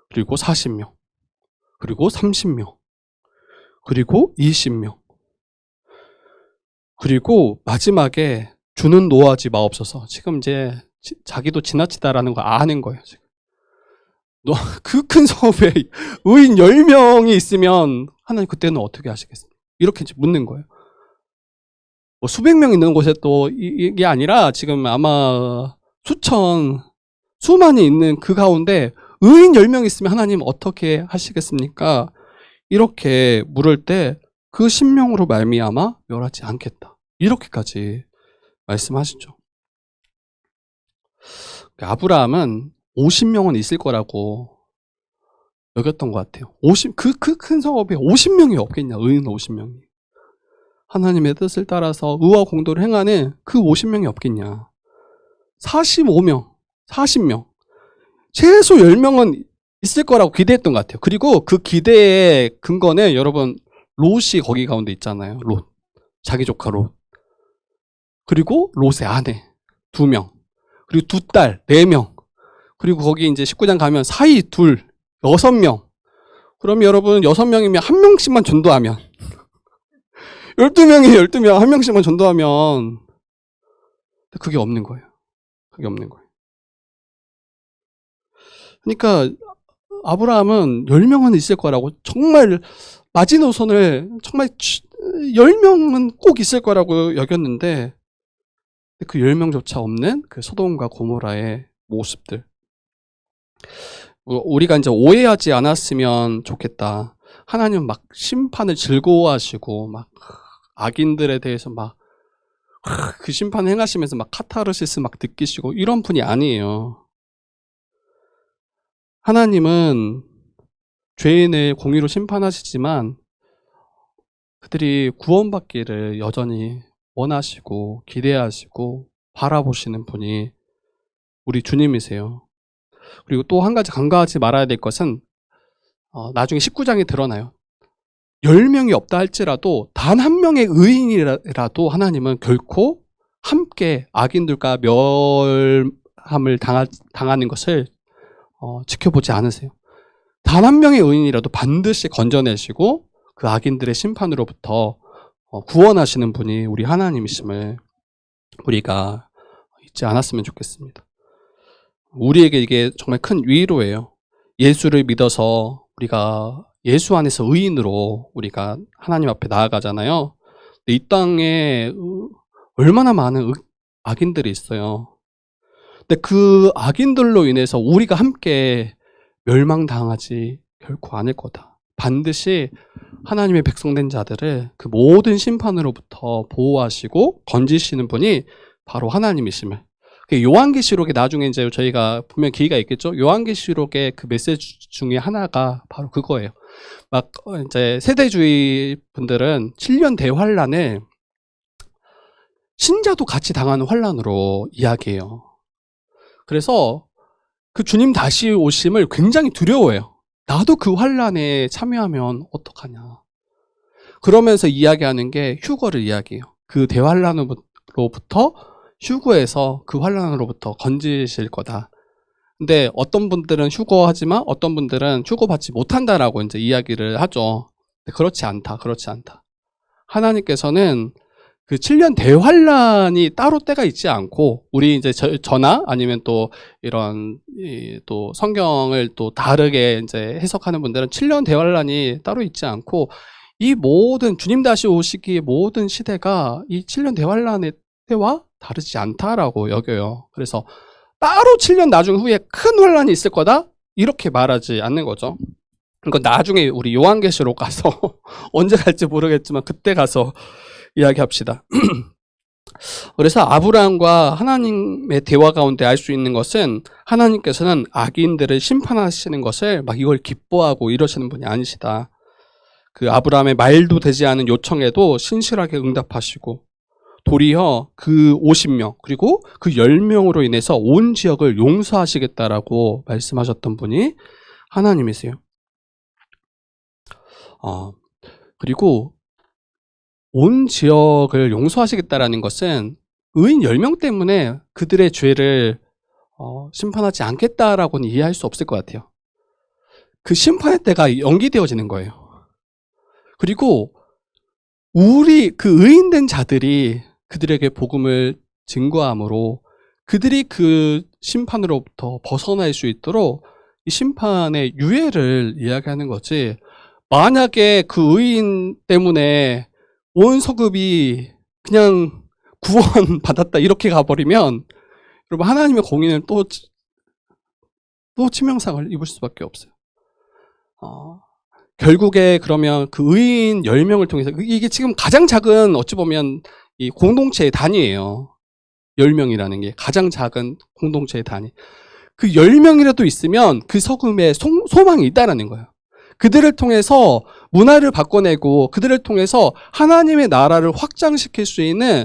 그리고 40명, 그리고 30명, 그리고 20명, 그리고 마지막에 주는 노하지 마옵소서. 지금 이제 자기도 지나치다라는 걸 아는 거예요. 지금 그 큰 성읍에 의인 10명이 있으면 하나님 그때는 어떻게 하시겠습니까? 이렇게 이제 묻는 거예요. 뭐 수백 명 있는 곳에 또 이게 아니라 지금 아마 수만이 있는 그 가운데 의인 10명 있으면 하나님 어떻게 하시겠습니까? 이렇게 물을 때 그 10명으로 말미암아 멸하지 않겠다, 이렇게까지 말씀하시죠. 아브라함은 50명은 있을 거라고 여겼던 것 같아요. 그 큰 성읍에 50명이 없겠냐, 의인 50명이. 하나님의 뜻을 따라서 의와 공도를 행하는 그 50명이 없겠냐. 45명, 40명, 최소 10명은 있을 거라고 기대했던 것 같아요. 그리고 그 기대의 근거는 여러분, 롯이 거기 가운데 있잖아요. 롯, 자기 조카 롯. 그리고 롯의 아내 2명, 그리고 2딸 4명, 그리고 거기 이제 19장 가면 사이 2, 6명. 그럼 여러분 6명이면 1명씩만 전도하면 12명이 12명 1명씩만 전도하면 그게 없는 거예요. 그게 없는 거예요. 그러니까 아브라함은 10명은 있을 거라고, 정말 마지노선을 정말 10명은 꼭 있을 거라고 여겼는데 그 10명조차 없는 그 소돔과 고모라의 모습들. 우리가 이제 오해하지 않았으면 좋겠다. 하나님은 막 심판을 즐거워하시고 막 악인들에 대해서 막 그 심판을 행하시면서 막 카타르시스 막 느끼시고 이런 분이 아니에요. 하나님은 죄인을 공의로 심판하시지만 그들이 구원받기를 여전히 원하시고 기대하시고 바라보시는 분이 우리 주님이세요. 그리고 또 한 가지 간과하지 말아야 될 것은 나중에 19장에 드러나요. 10명이 없다 할지라도 단 한 명의 의인이라도 하나님은 결코 함께 악인들과 멸함을 당하는 것을 지켜보지 않으세요. 단 한 명의 의인이라도 반드시 건져내시고 그 악인들의 심판으로부터 구원하시는 분이 우리 하나님이심을 우리가 잊지 않았으면 좋겠습니다. 우리에게 이게 정말 큰 위로예요. 예수를 믿어서 우리가 예수 안에서 의인으로 우리가 하나님 앞에 나아가잖아요. 근데 이 땅에 얼마나 많은 악인들이 있어요. 근데 그 악인들로 인해서 우리가 함께 멸망당하지 결코 않을 거다. 반드시 하나님의 백성된 자들을 그 모든 심판으로부터 보호하시고 건지시는 분이 바로 하나님이심을. 요한계시록에 나중에 이제 저희가 분명 기회가 있겠죠. 요한계시록의 그 메시지 중에 하나가 바로 그거예요. 막 이제 세대주의 분들은 7년 대환란을 신자도 같이 당하는 환란으로 이야기해요. 그래서 그 주님 다시 오심을 굉장히 두려워해요. 나도 그 환란에 참여하면 어떡하냐. 그러면서 이야기하는 게 휴거를 이야기해요. 그 대환란으로부터 휴거해서 그 환란으로부터 건지실 거다. 근데 어떤 분들은 휴거하지만 어떤 분들은 휴거받지 못한다라고 이제 이야기를 하죠. 근데 그렇지 않다. 그렇지 않다. 하나님께서는 그 7년 대환란이 따로 때가 있지 않고, 우리 이제 저나 아니면 또 이런 또 성경을 또 다르게 이제 해석하는 분들은 7년 대환란이 따로 있지 않고, 이 모든 주님 다시 오시기의 모든 시대가 이 7년 대환란의 때와 다르지 않다라고 여겨요. 그래서 따로 7년 나중 후에 큰 혼란이 있을 거다? 이렇게 말하지 않는 거죠. 그러니까 나중에 우리 요한계시록 가서 언제 갈지 모르겠지만 그때 가서 이야기합시다. 그래서 아브라함과 하나님의 대화 가운데 알 수 있는 것은 하나님께서는 악인들을 심판하시는 것을 막 이걸 기뻐하고 이러시는 분이 아니시다. 그 아브라함의 말도 되지 않은 요청에도 신실하게 응답하시고 도리어 그 50명 그리고 그 10명으로 인해서 온 지역을 용서하시겠다라고 말씀하셨던 분이 하나님이세요. 그리고 온 지역을 용서하시겠다라는 것은 의인 10명 때문에 그들의 죄를 심판하지 않겠다라고는 이해할 수 없을 것 같아요. 그 심판의 때가 연기되어지는 거예요. 그리고 우리 그 의인된 자들이 그들에게 복음을 증거함으로 그들이 그 심판으로부터 벗어날 수 있도록 이 심판의 유예를 이야기하는 거지, 만약에 그 의인 때문에 온 서급이 그냥 구원 받았다 이렇게 가버리면 여러분 하나님의 공의는 또 치명상을 입을 수밖에 없어요. 결국에 그러면 그 의인 10명을 통해서, 이게 지금 가장 작은 어찌 보면 이 공동체의 단위예요. 10명이라는 게 가장 작은 공동체의 단위. 그 10명이라도 있으면 그 서금에 소망이 있다라는 거예요. 그들을 통해서 문화를 바꿔내고 그들을 통해서 하나님의 나라를 확장시킬 수 있는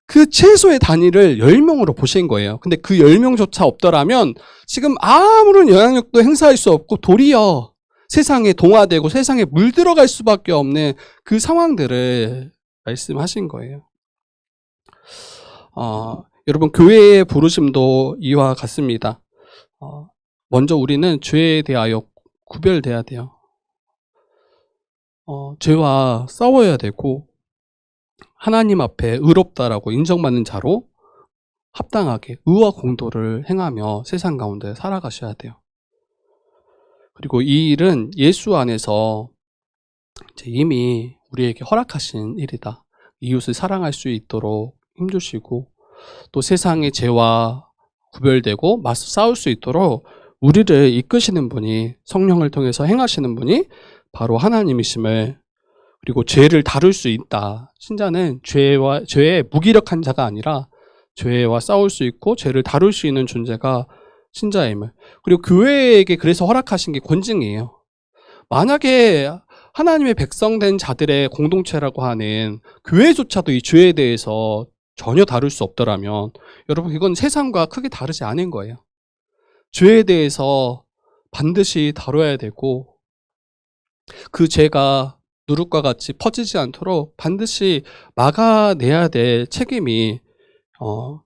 그 최소의 단위를 10명으로 보신 거예요. 근데 그 10명조차 없더라면 지금 아무런 영향력도 행사할 수 없고 도리어 세상에 동화되고 세상에 물들어갈 수밖에 없는 그 상황들을 말씀하신 거예요. 여러분 교회의 부르심도 이와 같습니다. 먼저 우리는 죄에 대하여 구별돼야 돼요. 죄와 싸워야 되고 하나님 앞에 의롭다라고 인정받는 자로 합당하게 의와 공도를 행하며 세상 가운데 살아가셔야 돼요. 그리고 이 일은 예수 안에서 이미 우리에게 허락하신 일이다. 이웃을 사랑할 수 있도록 힘주시고 또 세상의 죄와 구별되고 맞서 싸울 수 있도록 우리를 이끄시는 분이, 성령을 통해서 행하시는 분이 바로 하나님이심을, 그리고 죄를 다룰 수 있다. 신자는 죄에 무기력한 자가 아니라 죄와 싸울 수 있고 죄를 다룰 수 있는 존재가 신자임을. 그리고 교회에게 그래서 허락하신 게 권징이에요. 만약에 하나님의 백성된 자들의 공동체라고 하는 교회조차도 이 죄에 대해서 전혀 다룰 수 없더라면 여러분 이건 세상과 크게 다르지 않은 거예요. 죄에 대해서 반드시 다뤄야 되고 그 죄가 누룩과 같이 퍼지지 않도록 반드시 막아내야 될 책임이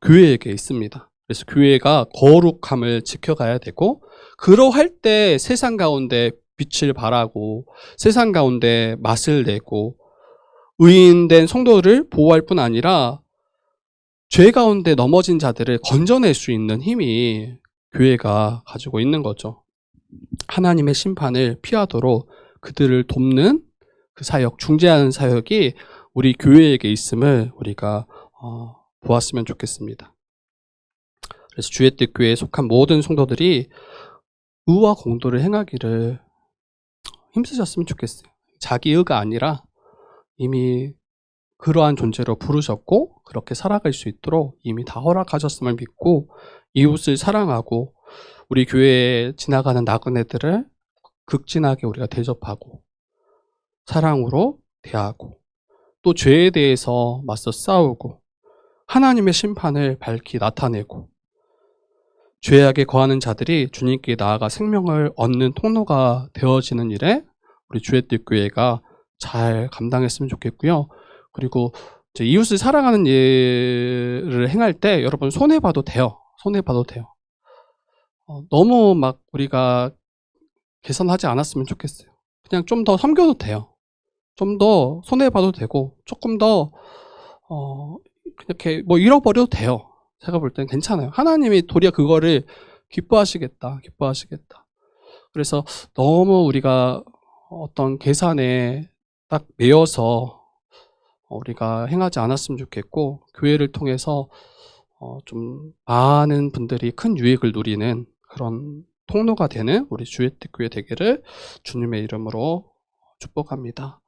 교회에게 있습니다. 그래서 교회가 거룩함을 지켜가야 되고, 그러할 때 세상 가운데 빛을 발하고 세상 가운데 맛을 내고 의인된 성도를 보호할 뿐 아니라 죄 가운데 넘어진 자들을 건져낼 수 있는 힘이 교회가 가지고 있는 거죠. 하나님의 심판을 피하도록 그들을 돕는 그 사역, 중재하는 사역이 우리 교회에게 있음을 우리가 보았으면 좋겠습니다. 그래서 주의 뜻 교회에 속한 모든 성도들이 의와 공도를 행하기를 힘쓰셨으면 좋겠어요. 자기 의가 아니라 이미 그러한 존재로 부르셨고 그렇게 살아갈 수 있도록 이미 다 허락하셨음을 믿고 이웃을 사랑하고 우리 교회에 지나가는 나그네들을 극진하게 우리가 대접하고 사랑으로 대하고 또 죄에 대해서 맞서 싸우고 하나님의 심판을 밝히 나타내고 죄악에 거하는 자들이 주님께 나아가 생명을 얻는 통로가 되어지는 일에 우리 주의 뜻 교회가 잘 감당했으면 좋겠고요. 그리고 이제 이웃을 사랑하는 일을 행할 때 여러분 손해봐도 돼요. 손해봐도 돼요. 너무 막 우리가 개선하지 않았으면 좋겠어요. 그냥 좀 더 섬겨도 돼요. 좀 더 손해봐도 되고 조금 더 이렇게 뭐 잃어버려도 돼요. 제가 볼 때는 괜찮아요. 하나님이 도리어 그거를 기뻐하시겠다. 그래서 너무 우리가 어떤 계산에 딱 매여서 우리가 행하지 않았으면 좋겠고 교회를 통해서 좀 많은 분들이 큰 유익을 누리는 그런 통로가 되는 우리 주의 교회 되기를 주님의 이름으로 축복합니다.